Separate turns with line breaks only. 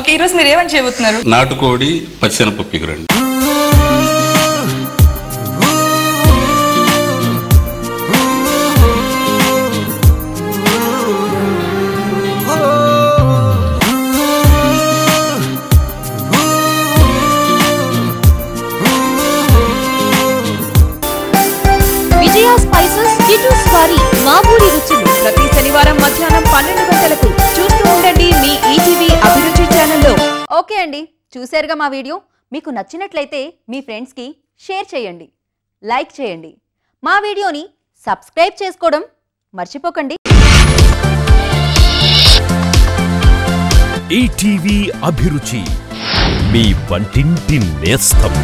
Okay, ఈ రోజు మీరు ఏమని చేయబోతున్నారు?
నాటుకోడి పచ్చెనపప్పు ఎగురండి.
విజయ స్పైసెస్ కిటూస్ వారి మా ఊరి రుచులు ప్రతి శనివారం మధ్యాహ్నం 12 గంటలకు చూస్తూ ఉండండి మీ ఈటీవీ అభిరుచి ఛానల్లో. ఓకే అండి, చూశారుగా మా వీడియో. మీకు నచ్చినట్లయితే మీ ఫ్రెండ్స్కి షేర్ చేయండి, లైక్ చేయండి, మా వీడియోని సబ్స్క్రైబ్ చేసుకోవడం మర్చిపోకండి.
ఈటీవీ అభిరుచి, మీ వంటింటి నేస్తం.